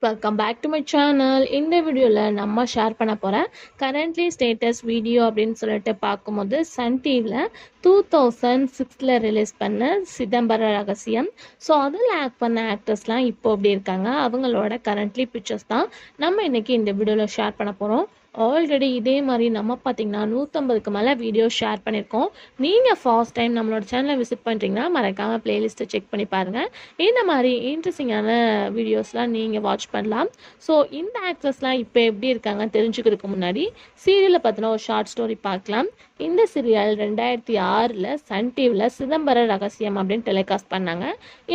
Welcome back to my channel. இந்த வீடியோவில் நம்ம ஷேர் பண்ண போகிறேன் கரண்ட்லி ஸ்டேட்டஸ் வீடியோ அப்படின்னு சொல்லிட்டு பார்க்கும்போது சன் டிவியில் 2006 ரிலீஸ் பண்ண சிதம்பர ரகசியம். ஸோ அதில் ஆக்ட் பண்ண ஆக்டர்ஸ்லாம் இப்போ எப்படி இருக்காங்க, அவங்களோட கரண்ட்லி பிக்சர்ஸ் தான் நம்ம இன்றைக்கி இந்த வீடியோவில் ஷேர் பண்ண போகிறோம். ஆல்ரெடி இதே மாதிரி நம்ம பார்த்தீங்கன்னா 150க்கு மேலே வீடியோ ஷேர் பண்ணியிருக்கோம். நீங்கள் ஃபர்ஸ்ட் டைம் நம்மளோட சேனலை விசிட் பண்ணுறீங்கன்னா மறக்காமல் ப்ளேலிஸ்ட்டை செக் பண்ணி பாருங்கள். இந்த மாதிரி இன்ட்ரெஸ்டிங்கான வீடியோஸ்லாம் நீங்கள் வாட்ச் பண்ணலாம். ஸோ இந்த ஆக்ட்ரஸ்லாம் இப்போ எப்படி இருக்காங்க தெரிஞ்சுக்கிறதுக்கு முன்னாடி சீரியலை பற்றின ஒரு ஷார்ட் ஸ்டோரி பார்க்கலாம். இந்த சீரியல் 2006 சன் டிவியில் சிதம்பர ரகசியம் அப்படின்னு டெலிகாஸ்ட் பண்ணாங்க.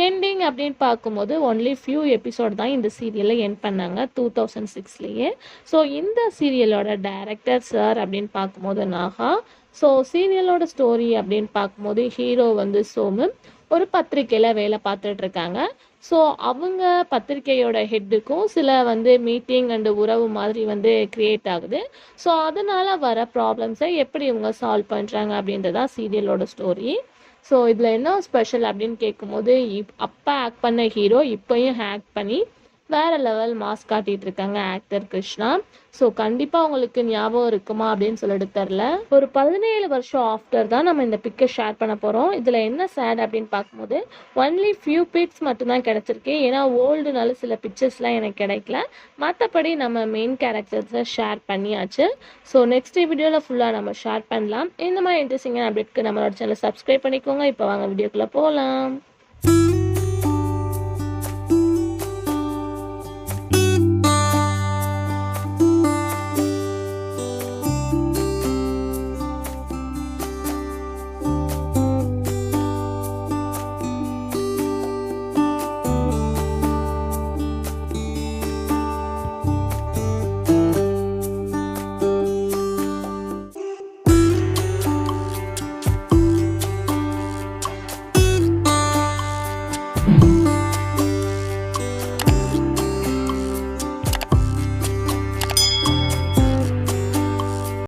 எண்டிங் அப்படின்னு பார்க்கும்போது ஒன்லி ஃபியூ எபிசோட் தான் இந்த சீரியலில் எண்ட் பண்ணாங்க 2006. ஸோ இந்த சீரியலோட டைரக்டர் சார் அப்படின்னு பார்க்கும்போது நாகா. ஸோ சீரியலோட ஸ்டோரி அப்படின்னு பார்க்கும்போது ஹீரோ சோமு ஒரு பத்திரிக்கையில் வேலை பார்த்துட்டு இருக்காங்க. ஸோ அவங்க பத்திரிக்கையோட ஹெட்டுக்கும் சில மீட்டிங் அண்டு உறவு மாதிரி க்ரியேட் ஆகுது. ஸோ அதனால் வர ப்ராப்ளம்ஸை எப்படி இவங்க சால்வ் பண்ணுறாங்க அப்படின்றதான் சீரியலோட ஸ்டோரி. ஸோ இதில் என்ன ஸ்பெஷல் அப்படின்னு கேட்கும்போது அப்போ ஆக்ட் பண்ண ஹீரோ இப்போயும் ஆக்ட் பண்ணி வேறு லெவல் மாஸ் காட்டிகிட்டு இருக்காங்க ஆக்டர் கிருஷ்ணா. ஸோ கண்டிப்பாக உங்களுக்கு ஞாபகம் இருக்குமா அப்படின்னு சொல்லிட்டு தெரில. ஒரு 17 வருஷம் ஆஃப்டர் தான் நம்ம இந்த பிக்கை ஷேர் பண்ண போகிறோம். இதில் என்ன சேட் அப்படின்னு பார்க்கும்போது ஒன்லி ஃபியூ பிக்ஸ் மட்டும்தான் கிடச்சிருக்கு. ஏன்னா ஓல்டுனால சில பிக்சர்ஸ்லாம் எனக்கு கிடைக்கல. மற்றபடி நம்ம மெயின் கேரக்டர்ஸை ஷேர் பண்ணியாச்சு. ஸோ நெக்ஸ்ட் வீடியோவில் ஃபுல்லாக நம்ம ஷேர் பண்ணலாம். இந்த மாதிரி இன்ட்ரெஸ்டிங்கான அப்டேட்க்கு நம்மளோட சேனலை சப்ஸ்கிரைப் பண்ணிக்கோங்க. இப்போ வாங்க வீடியோக்குள்ளே போகலாம்.